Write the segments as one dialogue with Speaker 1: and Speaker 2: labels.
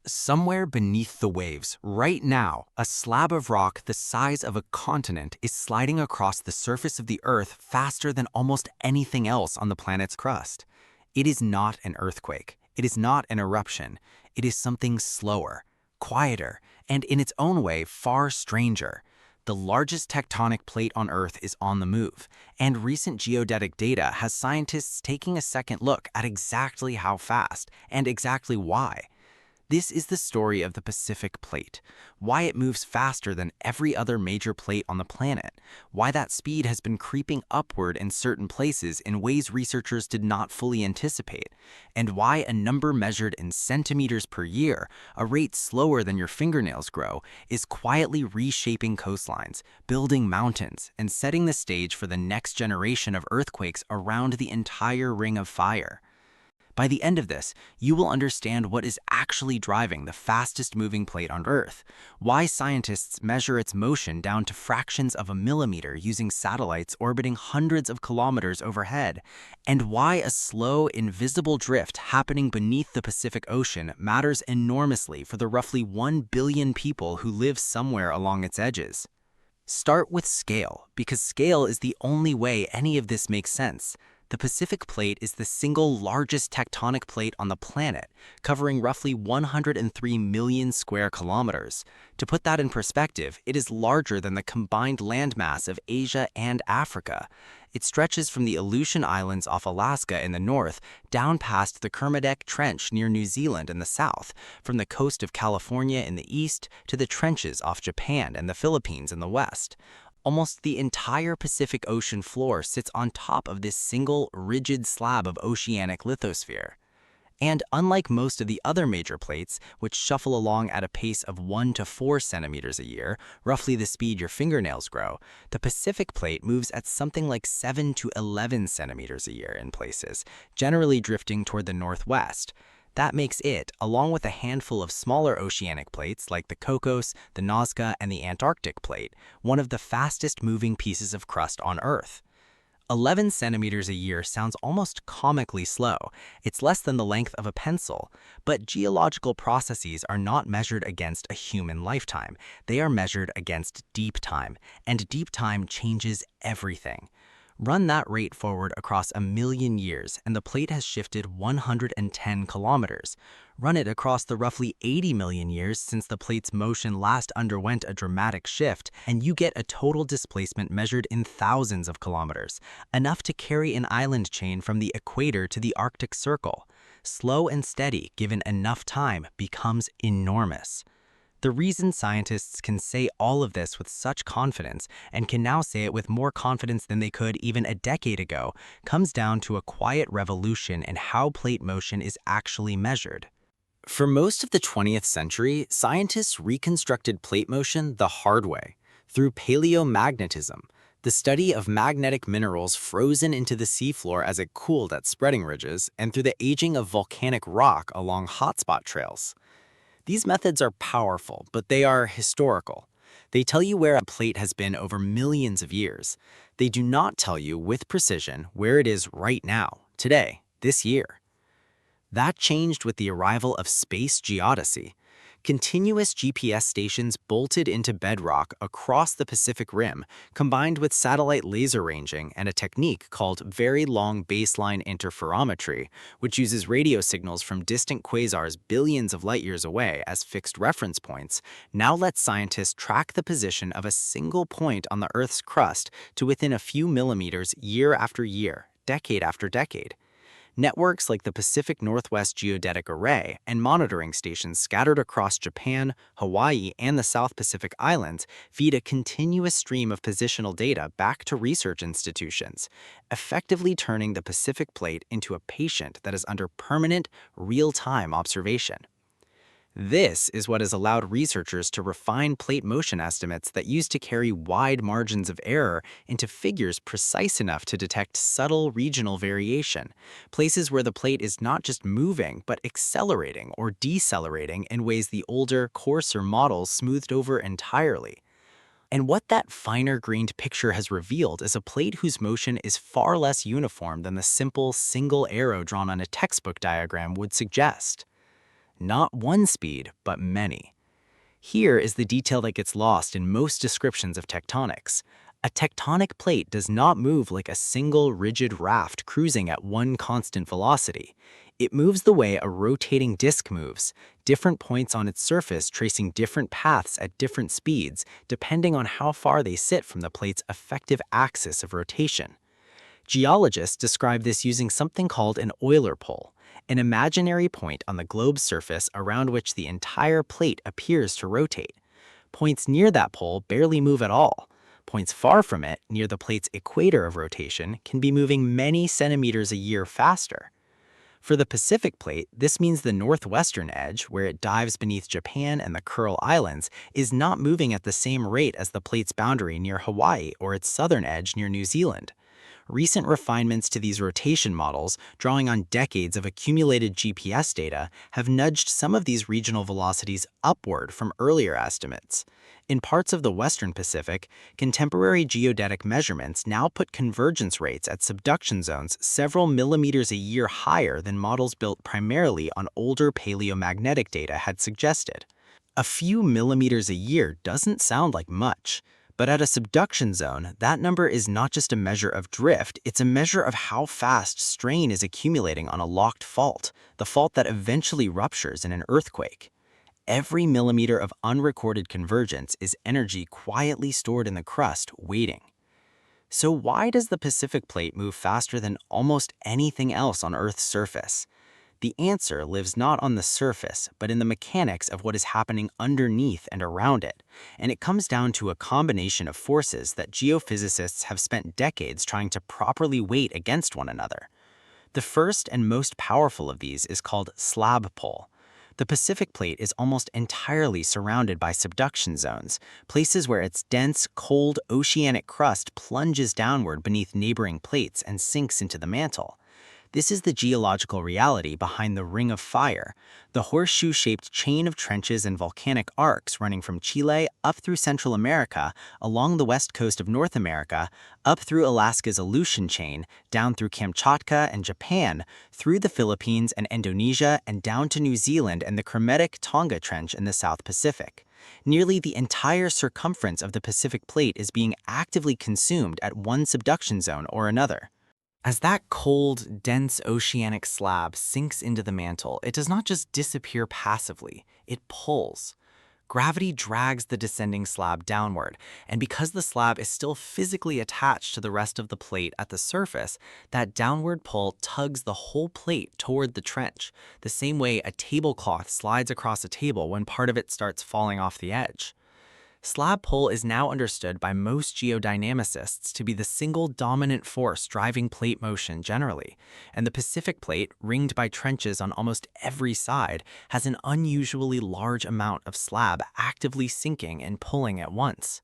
Speaker 1: Somewhere beneath the waves, right now, a slab of rock the size of a continent is sliding across the surface of the Earth faster than almost anything else on the planet's crust. It is not an earthquake. It is not an eruption. It is something slower, quieter, and in its own way, far stranger. The largest tectonic plate on Earth is on the move, and recent geodetic data has scientists taking a second look at exactly how fast and exactly why. This is the story of the Pacific Plate, why it moves faster than every other major plate on the planet, why that speed has been creeping upward in certain places in ways researchers did not fully anticipate, and why a number measured in centimeters per year, a rate slower than your fingernails grow, is quietly reshaping coastlines, building mountains, and setting the stage for the next generation of earthquakes around the entire Ring of Fire. By the end of this, you will understand what is actually driving the fastest moving plate on Earth, why scientists measure its motion down to fractions of a millimeter using satellites orbiting hundreds of kilometers overhead, and why a slow, invisible drift happening beneath the Pacific Ocean matters enormously for the roughly 1 billion people who live somewhere along its edges. Start with scale, because scale is the only way any of this makes sense. The Pacific Plate is the single largest tectonic plate on the planet, covering roughly 103 million square kilometers. To put that in perspective, it is larger than the combined landmass of Asia and Africa. It stretches from the Aleutian Islands off Alaska in the north, down past the Kermadec Trench near New Zealand in the south, from the coast of California in the east to the trenches off Japan and the Philippines in the west. Almost the entire Pacific Ocean floor sits on top of this single, rigid slab of oceanic lithosphere. And unlike most of the other major plates, which shuffle along at a pace of 1 to 4 centimeters a year, roughly the speed your fingernails grow, the Pacific Plate moves at something like 7 to 11 centimeters a year in places, generally drifting toward the northwest. That makes it, along with a handful of smaller oceanic plates like the Cocos, the Nazca, and the Antarctic Plate, one of the fastest moving pieces of crust on Earth. 11 centimeters a year sounds almost comically slow. It's less than the length of a pencil. But geological processes are not measured against a human lifetime. They are measured against deep time, and deep time changes everything. Run that rate forward across 1,000,000 years, and the plate has shifted 110 kilometers. Run it across the roughly 80 million years since the plate's motion last underwent a dramatic shift, and you get a total displacement measured in thousands of kilometers, enough to carry an island chain from the equator to the Arctic Circle. Slow and steady, given enough time, becomes enormous. The reason scientists can say all of this with such confidence, and can now say it with more confidence than they could even a decade ago, comes down to a quiet revolution in how plate motion is actually measured. For most of the 20th century, scientists reconstructed plate motion the hard way, through paleomagnetism, the study of magnetic minerals frozen into the seafloor as it cooled at spreading ridges, and through the aging of volcanic rock along hotspot trails. These methods are powerful, but they are historical. They tell you where a plate has been over millions of years. They do not tell you with precision where it is right now, today, this year. That changed with the arrival of space geodesy. Continuous GPS stations bolted into bedrock across the Pacific Rim, combined with satellite laser ranging and a technique called Very Long Baseline Interferometry, which uses radio signals from distant quasars billions of light years away as fixed reference points, now lets scientists track the position of a single point on the Earth's crust to within a few millimeters year after year, decade after decade. Networks like the Pacific Northwest Geodetic Array and monitoring stations scattered across Japan, Hawaii, and the South Pacific Islands feed a continuous stream of positional data back to research institutions, effectively turning the Pacific Plate into a patient that is under permanent, real-time observation. This is what has allowed researchers to refine plate motion estimates that used to carry wide margins of error into figures precise enough to detect subtle regional variation, places where the plate is not just moving, but accelerating or decelerating in ways the older, coarser models smoothed over entirely. And what that finer-grained picture has revealed is a plate whose motion is far less uniform than the simple single arrow drawn on a textbook diagram would suggest. not one speed, but many. Here is the detail that gets lost in most descriptions of tectonics. A tectonic plate does not move like a single rigid raft cruising at one constant velocity. It moves the way a rotating disk moves, different points on its surface tracing different paths at different speeds depending on how far they sit from the plate's effective axis of rotation. Geologists describe this using something called an Euler pole, an imaginary point on the globe's surface around which the entire plate appears to rotate. Points near that pole barely move at all. Points far from it, near the plate's equator of rotation, can be moving many centimeters a year faster. For the Pacific plate, this means the northwestern edge, where it dives beneath Japan and the Kuril Islands, is not moving at the same rate as the plate's boundary near Hawaii or its southern edge near New Zealand. Recent refinements to these rotation models, drawing on decades of accumulated GPS data, have nudged some of these regional velocities upward from earlier estimates. In parts of the western Pacific, contemporary geodetic measurements now put convergence rates at subduction zones several millimeters a year higher than models built primarily on older paleomagnetic data had suggested. A few millimeters a year doesn't sound like much. But at a subduction zone, that number is not just a measure of drift, it's a measure of how fast strain is accumulating on a locked fault, the fault that eventually ruptures in an earthquake. Every millimeter of unrecorded convergence is energy quietly stored in the crust, waiting. So why does the Pacific plate move faster than almost anything else on Earth's surface? The answer lives not on the surface, but in the mechanics of what is happening underneath and around it, and it comes down to a combination of forces that geophysicists have spent decades trying to properly weight against one another. The first and most powerful of these is called slab pull. The Pacific plate is almost entirely surrounded by subduction zones, places where its dense, cold, oceanic crust plunges downward beneath neighboring plates and sinks into the mantle. This is the geological reality behind the Ring of Fire, the horseshoe-shaped chain of trenches and volcanic arcs running from Chile up through Central America, along the west coast of North America, up through Alaska's Aleutian chain, down through Kamchatka and Japan, through the Philippines and Indonesia, and down to New Zealand and the Kermadec Tonga Trench in the South Pacific. Nearly the entire circumference of the Pacific plate is being actively consumed at one subduction zone or another. As that cold, dense oceanic slab sinks into the mantle, it does not just disappear passively, it pulls. Gravity drags the descending slab downward, and because the slab is still physically attached to the rest of the plate at the surface, that downward pull tugs the whole plate toward the trench, the same way a tablecloth slides across a table when part of it starts falling off the edge. Slab pull is now understood by most geodynamicists to be the single dominant force driving plate motion generally, and the Pacific plate, ringed by trenches on almost every side, has an unusually large amount of slab actively sinking and pulling at once.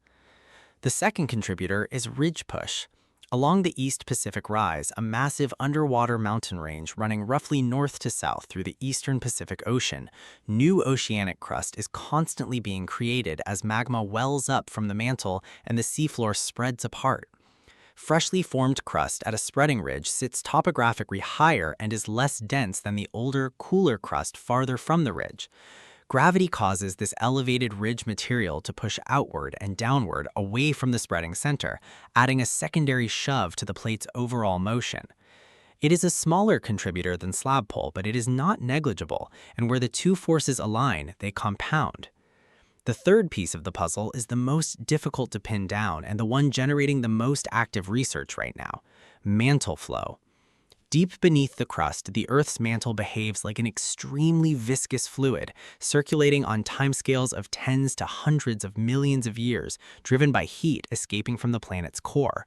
Speaker 1: The second contributor is ridge push. Along the East Pacific Rise, a massive underwater mountain range running roughly north to south through the eastern Pacific Ocean, new oceanic crust is constantly being created as magma wells up from the mantle and the seafloor spreads apart. Freshly formed crust at a spreading ridge sits topographically higher and is less dense than the older, cooler crust farther from the ridge. Gravity causes this elevated ridge material to push outward and downward away from the spreading center, adding a secondary shove to the plate's overall motion. It is a smaller contributor than slab pull, but it is not negligible, and where the two forces align, they compound. The third piece of the puzzle is the most difficult to pin down and the one generating the most active research right now: mantle flow. Deep beneath the crust, the Earth's mantle behaves like an extremely viscous fluid, circulating on timescales of tens to hundreds of millions of years, driven by heat escaping from the planet's core.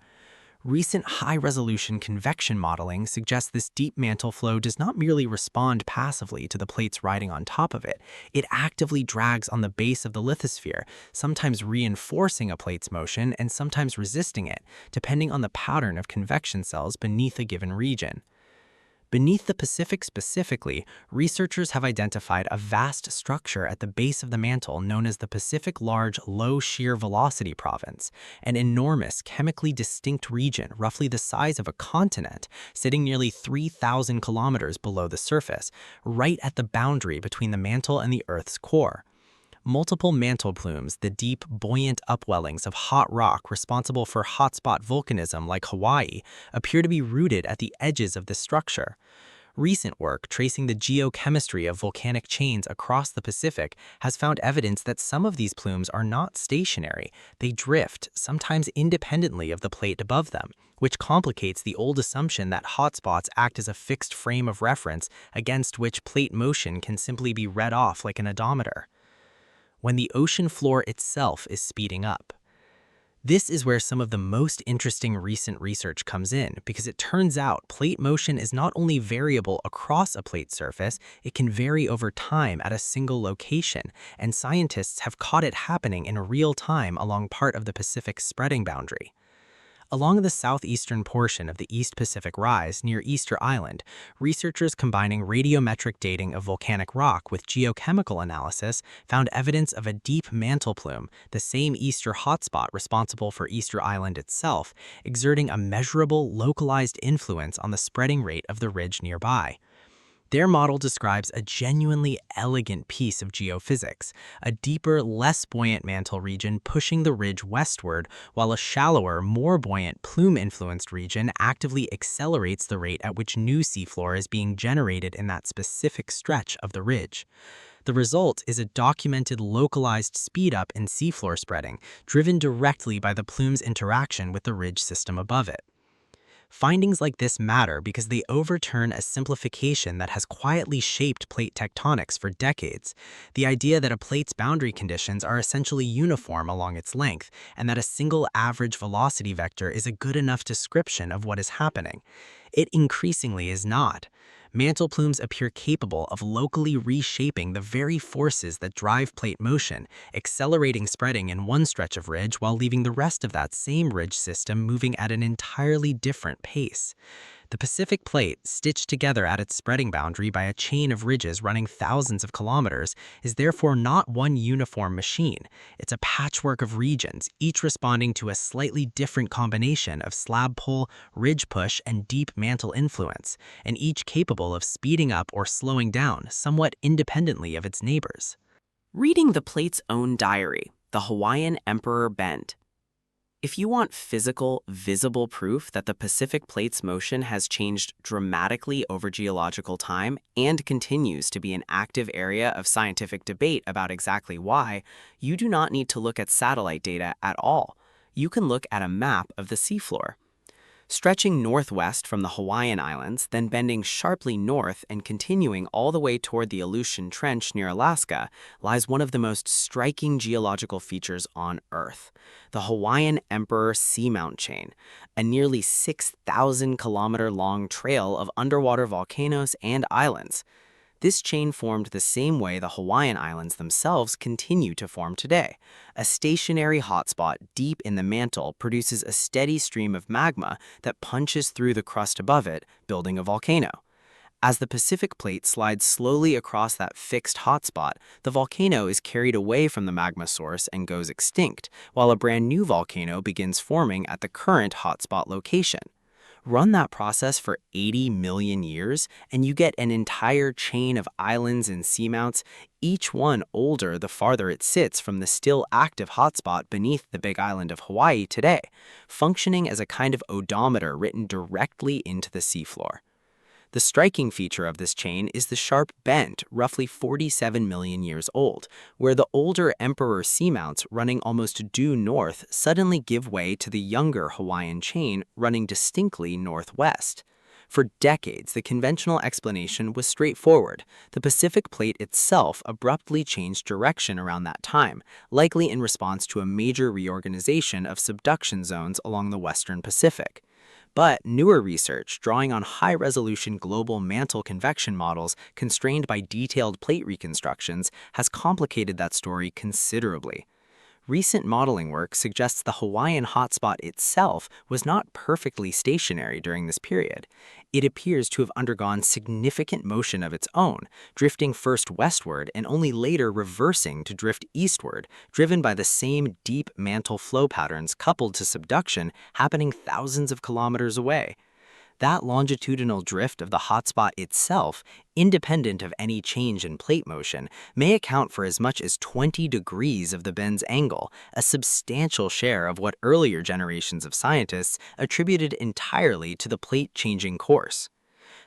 Speaker 1: Recent high-resolution convection modeling suggests this deep mantle flow does not merely respond passively to the plates riding on top of it. It actively drags on the base of the lithosphere, sometimes reinforcing a plate's motion and sometimes resisting it, depending on the pattern of convection cells beneath a given region. Beneath the Pacific specifically, researchers have identified a vast structure at the base of the mantle known as the Pacific Large Low Shear Velocity Province, an enormous, chemically distinct region roughly the size of a continent, sitting nearly 3,000 kilometers below the surface, right at the boundary between the mantle and the Earth's core. Multiple mantle plumes, the deep, buoyant upwellings of hot rock responsible for hotspot volcanism like Hawaii, appear to be rooted at the edges of this structure. Recent work tracing the geochemistry of volcanic chains across the Pacific has found evidence that some of these plumes are not stationary. They drift, sometimes independently of the plate above them, which complicates the old assumption that hotspots act as a fixed frame of reference against which plate motion can simply be read off like an odometer. When the ocean floor itself is speeding up. This is where some of the most interesting recent research comes in, because it turns out plate motion is not only variable across a plate surface, it can vary over time at a single location, and scientists have caught it happening in real time along part of the Pacific's spreading boundary. Along the southeastern portion of the East Pacific Rise near Easter Island, researchers combining radiometric dating of volcanic rock with geochemical analysis found evidence of a deep mantle plume, the same Easter hotspot responsible for Easter Island itself, exerting a measurable, localized influence on the spreading rate of the ridge nearby. Their model describes a genuinely elegant piece of geophysics, a deeper, less buoyant mantle region pushing the ridge westward, while a shallower, more buoyant plume-influenced region actively accelerates the rate at which new seafloor is being generated in that specific stretch of the ridge. The result is a documented localized speed-up in seafloor spreading, driven directly by the plume's interaction with the ridge system above it. Findings like this matter because they overturn a simplification that has quietly shaped plate tectonics for decades, the idea that a plate's boundary conditions are essentially uniform along its length, and that a single average velocity vector is a good enough description of what is happening. It increasingly is not. Mantle plumes appear capable of locally reshaping the very forces that drive plate motion, accelerating spreading in one stretch of ridge while leaving the rest of that same ridge system moving at an entirely different pace. The Pacific Plate, stitched together at its spreading boundary by a chain of ridges running thousands of kilometers, is therefore not one uniform machine. It's a patchwork of regions, each responding to a slightly different combination of slab pull, ridge push, and deep mantle influence, and each capable of speeding up or slowing down somewhat independently of its neighbors.
Speaker 2: Reading the plate's own diary, the Hawaiian Emperor Bend. If you want physical, visible proof that the Pacific Plate's motion has changed dramatically over geological time and continues to be an active area of scientific debate about exactly why, you do not need to look at satellite data at all. You can look at a map of the seafloor. Stretching northwest from the Hawaiian Islands, then bending sharply north and continuing all the way toward the Aleutian Trench near Alaska, lies one of the most striking geological features on Earth, the Hawaiian Emperor Seamount Chain, a nearly 6,000-kilometer-long trail of underwater volcanoes and islands. This chain formed the same way the Hawaiian Islands themselves continue to form today. A stationary hotspot deep in the mantle produces a steady stream of magma that punches through the crust above it, building a volcano. As the Pacific Plate slides slowly across that fixed hotspot, the volcano is carried away from the magma source and goes extinct, while a brand new volcano begins forming at the current hotspot location. Run that process for 80 million years, and you get an entire chain of islands and seamounts, each one older the farther it sits from the still active hotspot beneath the Big Island of Hawaii today, functioning as a kind of odometer written directly into the seafloor. The striking feature of this chain is the sharp bend, roughly 47 million years old, where the older Emperor seamounts running almost due north suddenly give way to the younger Hawaiian chain running distinctly northwest. For decades, the conventional explanation was straightforward. The Pacific Plate itself abruptly changed direction around that time, likely in response to a major reorganization of subduction zones along the western Pacific. But newer research, drawing on high-resolution global mantle convection models constrained by detailed plate reconstructions, has complicated that story considerably. Recent modeling work suggests the Hawaiian hotspot itself was not perfectly stationary during this period. It appears to have undergone significant motion of its own, drifting first westward and only later reversing to drift eastward, driven by the same deep mantle flow patterns coupled to subduction happening thousands of kilometers away. That longitudinal drift of the hotspot itself, independent of any change in plate motion, may account for as much as 20 degrees of the bend's angle, a substantial share of what earlier generations of scientists attributed entirely to the plate changing course.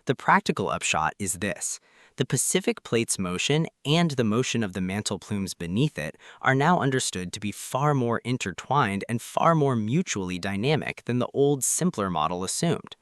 Speaker 2: The practical upshot is this. The Pacific Plate's motion and the motion of the mantle plumes beneath it are now understood to be far more intertwined and far more mutually dynamic than the old, simpler model assumed.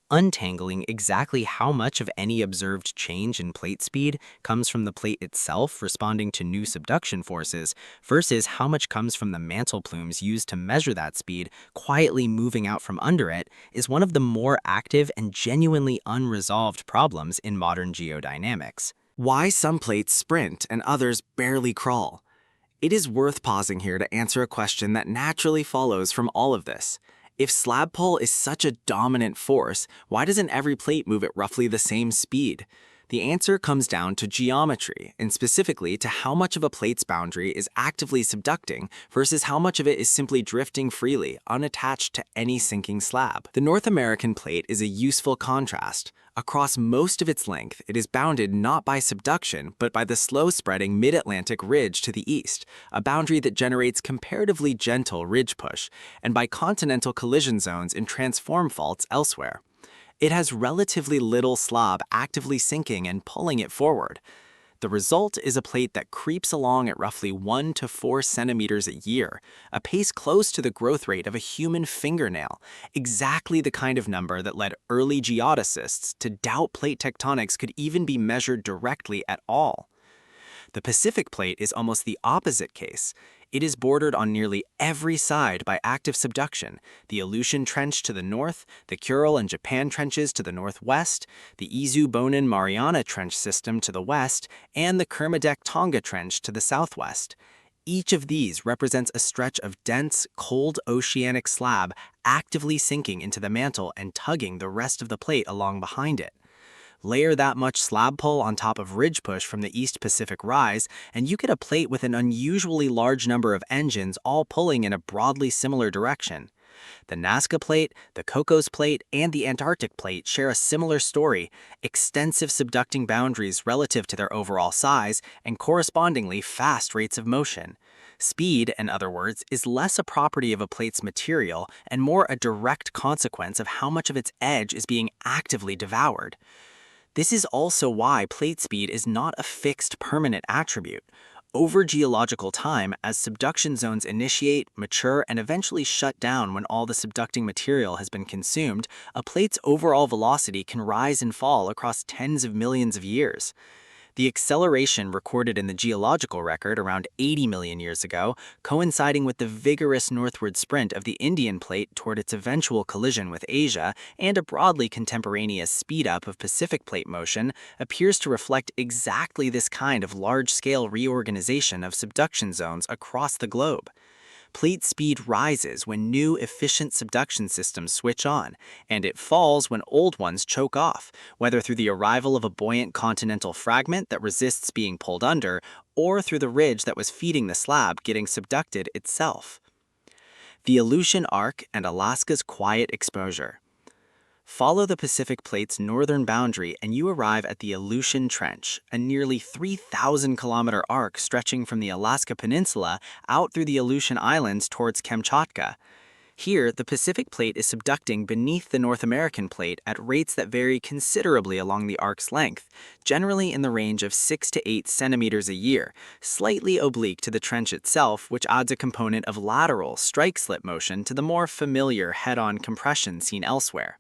Speaker 2: Untangling exactly how much of any observed change in plate speed comes from the plate itself responding to new subduction forces versus how much comes from the mantle plumes used to measure that speed quietly moving out from under it is one of the more active and genuinely unresolved problems in modern geodynamics.
Speaker 1: Why some plates sprint and others barely crawl? It is worth pausing here to answer a question that naturally follows from all of this. If slab pull is such a dominant force, why doesn't every plate move at roughly the same speed? The answer comes down to geometry, and specifically to how much of a plate's boundary is actively subducting versus how much of it is simply drifting freely, unattached to any sinking slab. The North American plate is a useful contrast. Across most of its length, it is bounded not by subduction, but by the slow-spreading mid-Atlantic ridge to the east, a boundary that generates comparatively gentle ridge push, and by continental collision zones in transform faults elsewhere. It has relatively little slab actively sinking and pulling it forward. The result is a plate that creeps along at roughly 1 to 4 centimeters a year, a pace close to the growth rate of a human fingernail, exactly the kind of number that led early geodesists to doubt plate tectonics could even be measured directly at all. The Pacific Plate is almost the opposite case. It is bordered on nearly every side by active subduction, the Aleutian Trench to the north, the Kuril and Japan Trenches to the northwest, the Izu-Bonin-Mariana Trench system to the west, and the Kermadec-Tonga Trench to the southwest. Each of these represents a stretch of dense, cold oceanic slab actively sinking into the mantle and tugging the rest of the plate along behind it. Layer that much slab pull on top of ridge push from the East Pacific rise, and you get a plate with an unusually large number of engines all pulling in a broadly similar direction. The Nazca Plate, the Cocos Plate, and the Antarctic Plate share a similar story, extensive subducting boundaries relative to their overall size and correspondingly fast rates of motion. Speed, in other words, is less a property of a plate's material and more a direct consequence of how much of its edge is being actively devoured. This is also why plate speed is not a fixed permanent attribute. Over geological time, as subduction zones initiate, mature, and eventually shut down when all the subducting material has been consumed, a plate's overall velocity can rise and fall across tens of millions of years. The acceleration recorded in the geological record around 80 million years ago, coinciding with the vigorous northward sprint of the Indian Plate toward its eventual collision with Asia, and a broadly contemporaneous speed-up of Pacific Plate motion, appears to reflect exactly this kind of large-scale reorganization of subduction zones across the globe. Plate speed rises when new efficient subduction systems switch on, and it falls when old ones choke off, whether through the arrival of a buoyant continental fragment that resists being pulled under, or through the ridge that was feeding the slab getting subducted itself. The Aleutian Arc and Alaska's quiet exposure. Follow the Pacific Plate's northern boundary and you arrive at the Aleutian Trench, a nearly 3,000-kilometer arc stretching from the Alaska Peninsula out through the Aleutian Islands towards Kamchatka. Here, the Pacific Plate is subducting beneath the North American Plate at rates that vary considerably along the arc's length, generally in the range of 6 to 8 centimeters a year, slightly oblique to the trench itself, which adds a component of lateral strike-slip motion to the more familiar head-on compression seen elsewhere.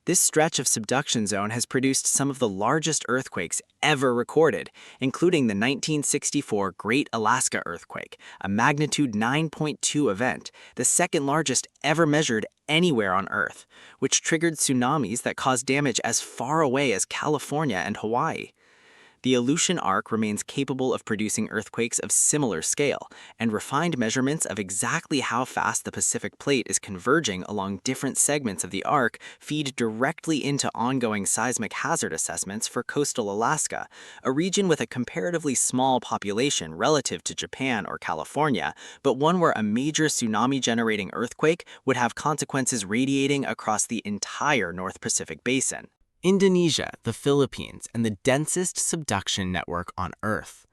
Speaker 1: This stretch of subduction zone has produced some of the largest earthquakes ever recorded, including the 1964 Great Alaska Earthquake, a magnitude 9.2 event, the second largest ever measured anywhere on Earth, which triggered tsunamis that caused damage as far away as California and Hawaii.
Speaker 2: The Aleutian Arc remains capable of producing earthquakes of similar scale, and refined measurements of exactly how fast the Pacific Plate is converging along different segments of the arc feed directly into ongoing seismic hazard assessments for coastal Alaska, a region with a comparatively small population relative to Japan or California, but one where a major tsunami-generating earthquake would have consequences radiating across the entire North Pacific Basin.
Speaker 1: Indonesia, the Philippines, and the densest subduction network on Earth.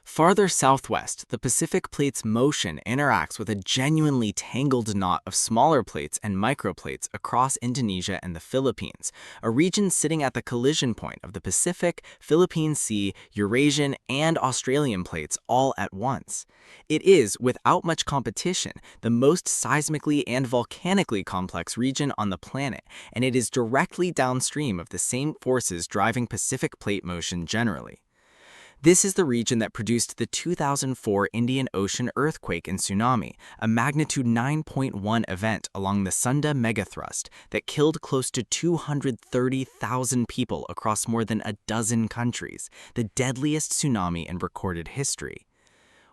Speaker 1: Farther southwest, the Pacific Plate's motion interacts with a genuinely tangled knot of smaller plates and microplates across Indonesia and the Philippines, a region sitting at the collision point of the Pacific, Philippine Sea, Eurasian, and Australian plates all at once. It is, without much competition, the most seismically and volcanically complex region on the planet, and it is directly downstream of the same forces driving Pacific Plate motion generally. This is the region that produced the 2004 Indian Ocean earthquake and tsunami, a magnitude 9.1 event along the Sunda megathrust that killed close to 230,000 people across more than a dozen countries, the deadliest tsunami in recorded history.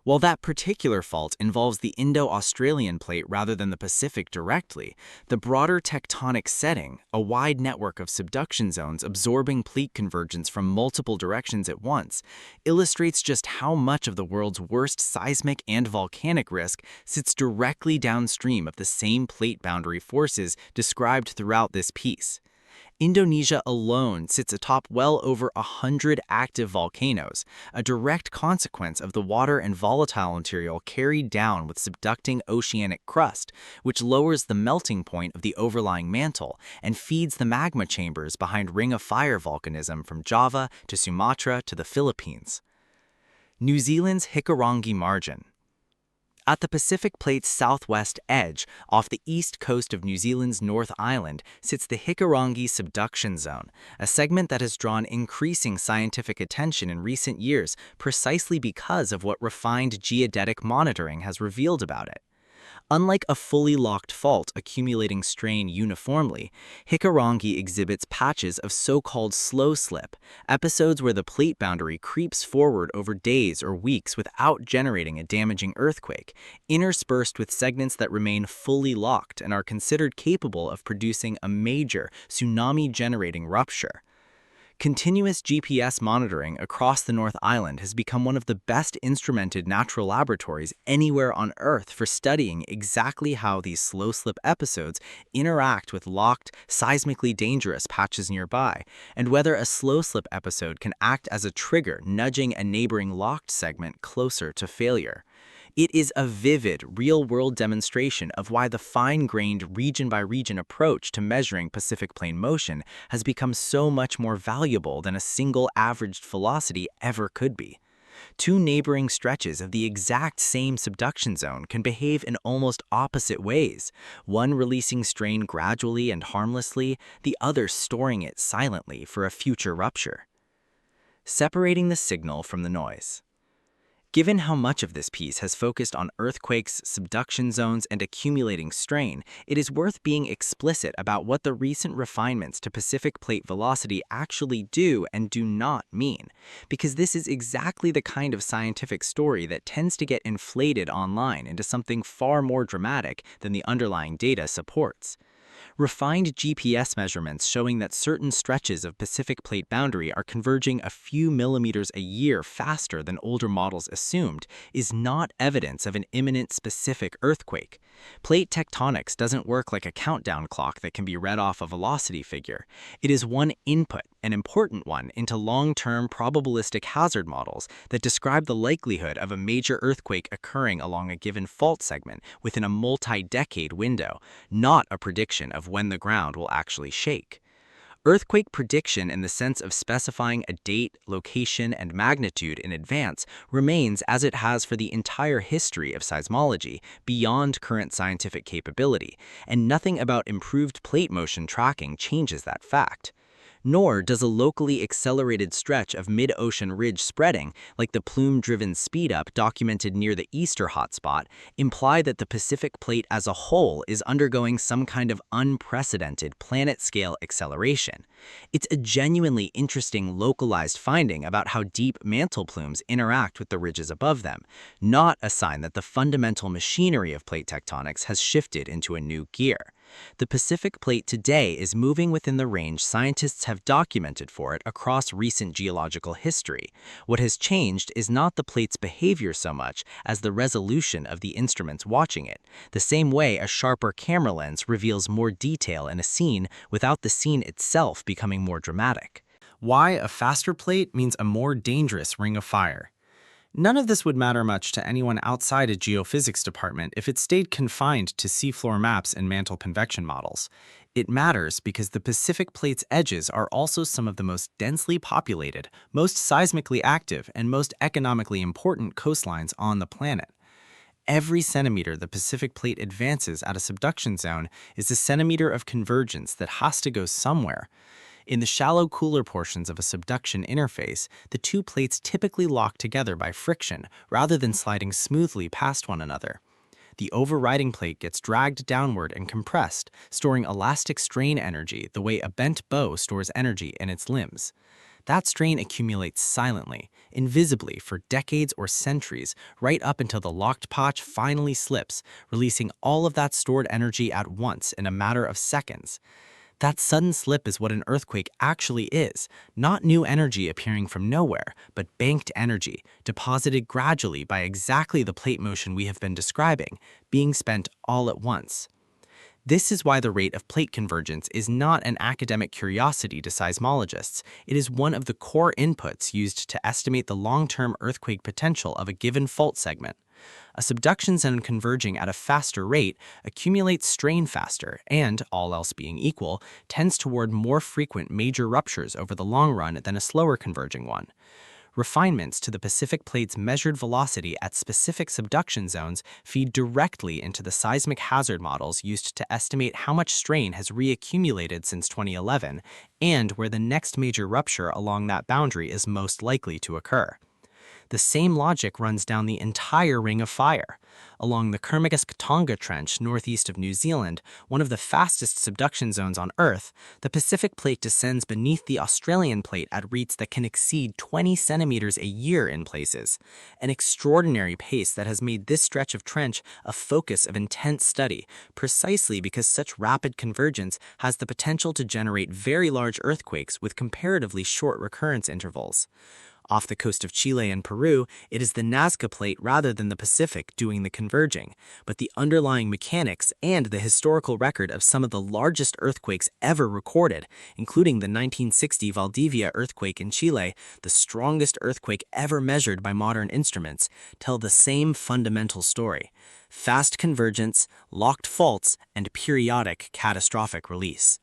Speaker 1: While that particular fault involves the Indo-Australian plate rather than the Pacific directly, the broader tectonic setting, a wide network of subduction zones absorbing plate convergence from multiple directions at once, illustrates just how much of the world's worst seismic and volcanic risk sits directly downstream of the same plate boundary forces described throughout this piece. Indonesia alone sits atop well over 100 active volcanoes, a direct consequence of the water and volatile material carried down with subducting oceanic crust, which lowers the melting point of the overlying mantle and feeds the magma chambers behind Ring of Fire volcanism from Java to Sumatra to the Philippines. New Zealand's Hikurangi Margin. At the Pacific Plate's southwest edge, off the east coast of New Zealand's North Island, sits the Hikurangi subduction zone, a segment that has drawn increasing scientific attention in recent years precisely because of what refined geodetic monitoring has revealed about it. Unlike a fully locked fault accumulating strain uniformly, Hikurangi exhibits patches of so-called slow slip, episodes where the plate boundary creeps forward over days or weeks without generating a damaging earthquake, interspersed with segments that remain fully locked and are considered capable of producing a major tsunami-generating rupture. Continuous GPS monitoring across the North Island has become one of the best instrumented natural laboratories anywhere on Earth for studying exactly how these slow slip episodes interact with locked, seismically dangerous patches nearby, and whether a slow slip episode can act as a trigger nudging a neighboring locked segment closer to failure. It is a vivid, real-world demonstration of why the fine-grained region-by-region approach to measuring Pacific Plane motion has become so much more valuable than a single averaged velocity ever could be. Two neighboring stretches of the exact same subduction zone can behave in almost opposite ways, one releasing strain gradually and harmlessly, the other storing it silently for a future rupture. Separating the signal from the noise. Given how much of this piece has focused on earthquakes, subduction zones, and accumulating strain, it is worth being explicit about what the recent refinements to Pacific Plate velocity actually do and do not mean, because this is exactly the kind of scientific story that tends to get inflated online into something far more dramatic than the underlying data supports. Refined GPS measurements showing that certain stretches of Pacific Plate boundary are converging a few millimeters a year faster than older models assumed is not evidence of an imminent specific earthquake. Plate tectonics doesn't work like a countdown clock that can be read off a velocity figure. It is one input, an important one, into long-term probabilistic hazard models that describe the likelihood of a major earthquake occurring along a given fault segment within a multi-decade window, not a prediction of when the ground will actually shake. Earthquake prediction in the sense of specifying a date, location, and magnitude in advance remains as it has for the entire history of seismology beyond current scientific capability, and nothing about improved plate motion tracking changes that fact. Nor does a locally accelerated stretch of mid-ocean ridge spreading, like the plume-driven speed-up documented near the Easter hotspot, imply that the Pacific Plate as a whole is undergoing some kind of unprecedented planet-scale acceleration. It's a genuinely interesting localized finding about how deep mantle plumes interact with the ridges above them, not a sign that the fundamental machinery of plate tectonics has shifted into a new gear. The Pacific Plate today is moving within the range scientists have documented for it across recent geological history. What has changed is not the plate's behavior so much as the resolution of the instruments watching it, the same way a sharper camera lens reveals more detail in a scene without the scene itself becoming more dramatic.
Speaker 2: Why a faster plate means a more dangerous ring of fire. None of this would matter much to anyone outside a geophysics department if it stayed confined to seafloor maps and mantle convection models. It matters because the Pacific Plate's edges are also some of the most densely populated, most seismically active, and most economically important coastlines on the planet. Every centimeter the Pacific Plate advances at a subduction zone is a centimeter of convergence that has to go somewhere. In the shallow, cooler portions of a subduction interface, the two plates typically lock together by friction rather than sliding smoothly past one another. The overriding plate gets dragged downward and compressed, storing elastic strain energy the way a bent bow stores energy in its limbs. That strain accumulates silently, invisibly for decades or centuries, right up until the locked potch finally slips, releasing all of that stored energy at once in a matter of seconds. That sudden slip is what an earthquake actually is, not new energy appearing from nowhere, but banked energy, deposited gradually by exactly the plate motion we have been describing, being spent all at once. This is why the rate of plate convergence is not an academic curiosity to seismologists. It is one of the core inputs used to estimate the long-term earthquake potential of a given fault segment. A subduction zone converging at a faster rate accumulates strain faster and, all else being equal, tends toward more frequent major ruptures over the long run than a slower converging one. Refinements to the Pacific Plate's measured velocity at specific subduction zones feed directly into the seismic hazard models used to estimate how much strain has reaccumulated since 2011 and where the next major rupture along that boundary is most likely to occur. The same logic runs down the entire ring of fire. Along the Kermagus-Katonga Trench northeast of New Zealand, one of the fastest subduction zones on Earth, the Pacific Plate descends beneath the Australian Plate at rates that can exceed 20 centimeters a year in places, an extraordinary pace that has made this stretch of trench a focus of intense study, precisely because such rapid convergence has the potential to generate very large earthquakes with comparatively short recurrence intervals. Off the coast of Chile and Peru, it is the Nazca Plate rather than the Pacific doing the converging, but the underlying mechanics and the historical record of some of the largest earthquakes ever recorded, including the 1960 Valdivia earthquake in Chile, the strongest earthquake ever measured by modern instruments, tell the same fundamental story: fast convergence, locked faults, and periodic catastrophic release.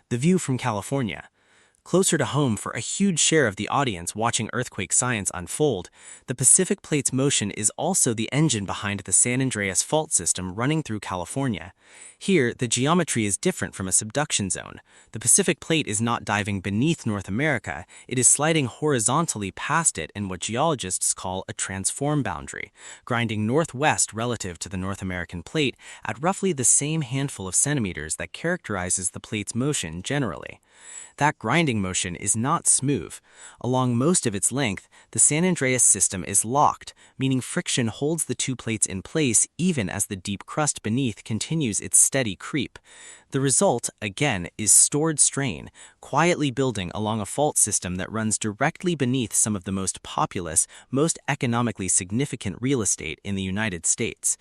Speaker 2: The view from California. Closer to home for a huge share of the audience watching earthquake science unfold, the Pacific Plate's motion is also the engine behind the San Andreas fault system running through California. Here, the geometry is different from a subduction zone. The Pacific Plate is not diving beneath North America, it is sliding horizontally past it in what geologists call a transform boundary, grinding northwest relative to the North American Plate at roughly the same handful of centimeters that characterizes the plate's motion generally. That grinding motion is not smooth. Along most of its length, the San Andreas system is locked, meaning friction holds the two plates in place even as the deep crust beneath continues its steady creep. The result, again, is stored strain, quietly building along a fault system that runs directly beneath some of the most populous, most economically significant real estate in the United States.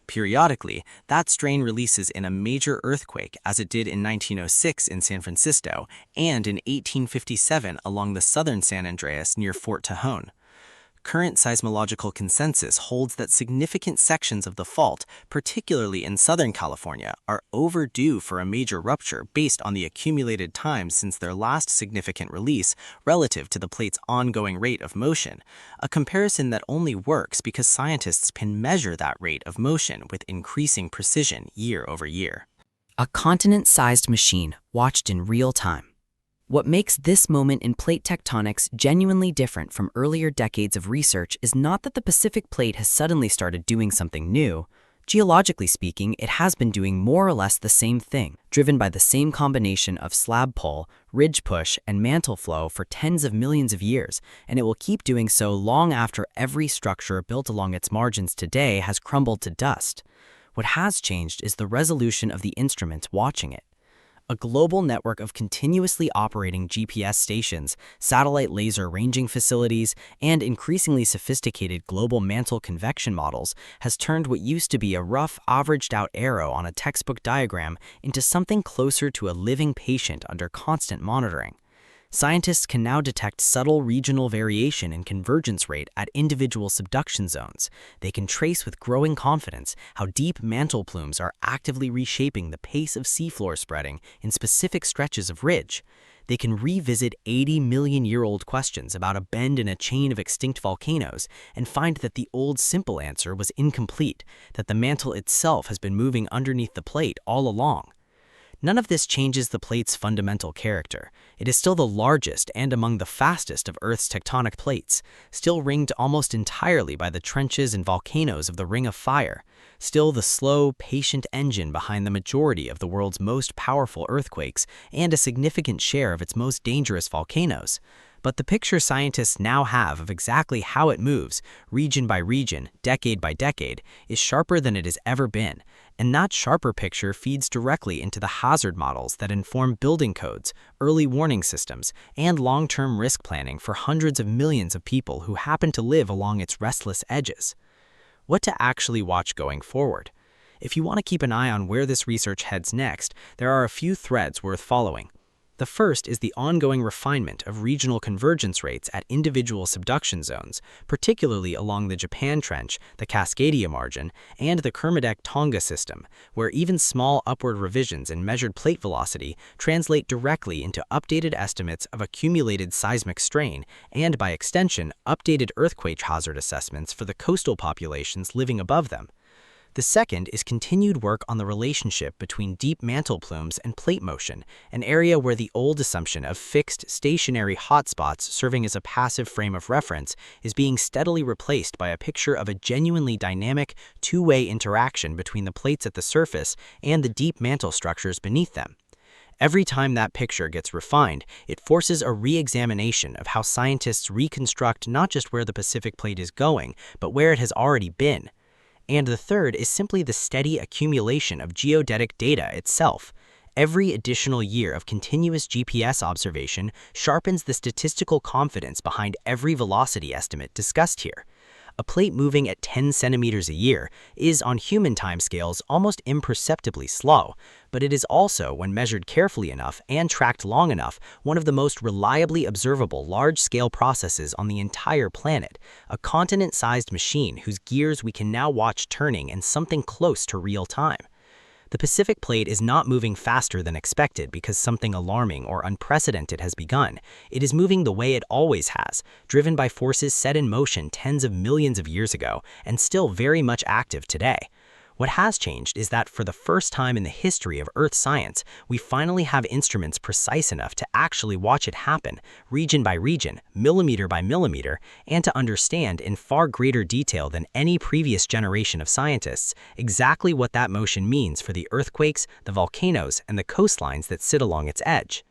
Speaker 2: Periodically, that strain releases in a major earthquake, as it did in 1906 in San Francisco and in 1857 along the southern San Andreas near Fort Tejon. Current seismological consensus holds that significant sections of the fault, particularly in Southern California, are overdue for a major rupture based on the accumulated time since their last significant release relative to the plate's ongoing rate of motion, a comparison that only works because scientists can measure that rate of motion with increasing precision year over year.
Speaker 3: A continent-sized machine watched in real time.
Speaker 2: What makes this moment in plate tectonics genuinely different from earlier decades of research is not that the Pacific plate has suddenly started doing something new. Geologically speaking, it has been doing more or less the same thing, driven by the same combination of slab pull, ridge push, and mantle flow for tens of millions of years, and it will keep doing so long after every structure built along its margins today has crumbled to dust. What has changed is the resolution of the instruments watching it. A global network of continuously operating GPS stations, satellite laser ranging facilities, and increasingly sophisticated global mantle convection models has turned what used to be a rough, averaged-out arrow on a textbook diagram into something closer to a living patient under constant monitoring. Scientists can now detect subtle regional variation in convergence rate at individual subduction zones. They can trace with growing confidence how deep mantle plumes are actively reshaping the pace of seafloor spreading in specific stretches of ridge. They can revisit 80-million-year-old questions about a bend in a chain of extinct volcanoes and find that the old simple answer was incomplete, that the mantle itself has been moving underneath the plate all along. None of this changes the plate's fundamental character. It is still the largest and among the fastest of Earth's tectonic plates, still ringed almost entirely by the trenches and volcanoes of the Ring of Fire, still the slow, patient engine behind the majority of the world's most powerful earthquakes and a significant share of its most dangerous volcanoes. But the picture scientists now have of exactly how it moves, region by region, decade by decade, is sharper than it has ever been. And that sharper picture feeds directly into the hazard models that inform building codes, early warning systems, and long-term risk planning for hundreds of millions of people who happen to live along its restless edges. What to actually watch going forward? If you want to keep an eye on where this research heads next, there are a few threads worth following. The first is the ongoing refinement of regional convergence rates at individual subduction zones, particularly along the Japan Trench, the Cascadia margin, and the Kermadec-Tonga system, where even small upward revisions in measured plate velocity translate directly into updated estimates of accumulated seismic strain and, by extension, updated earthquake hazard assessments for the coastal populations living above them. The second is continued work on the relationship between deep mantle plumes and plate motion, an area where the old assumption of fixed, stationary hotspots serving as a passive frame of reference is being steadily replaced by a picture of a genuinely dynamic, two-way interaction between the plates at the surface and the deep mantle structures beneath them. Every time that picture gets refined, it forces a re-examination of how scientists reconstruct not just where the Pacific plate is going, but where it has already been. And the third is simply the steady accumulation of geodetic data itself. Every additional year of continuous GPS observation sharpens the statistical confidence behind every velocity estimate discussed here. A plate moving at 10 centimeters a year is, on human timescales, almost imperceptibly slow, but it is also, when measured carefully enough and tracked long enough, one of the most reliably observable large-scale processes on the entire planet, a continent-sized machine whose gears we can now watch turning in something close to real time. The Pacific plate is not moving faster than expected because something alarming or unprecedented has begun. It is moving the way it always has, driven by forces set in motion tens of millions of years ago and still very much active today. What has changed is that for the first time in the history of Earth science, we finally have instruments precise enough to actually watch it happen, region by region, millimeter by millimeter, and to understand in far greater detail than any previous generation of scientists exactly what that motion means for the earthquakes, the volcanoes, and the coastlines that sit along its edge.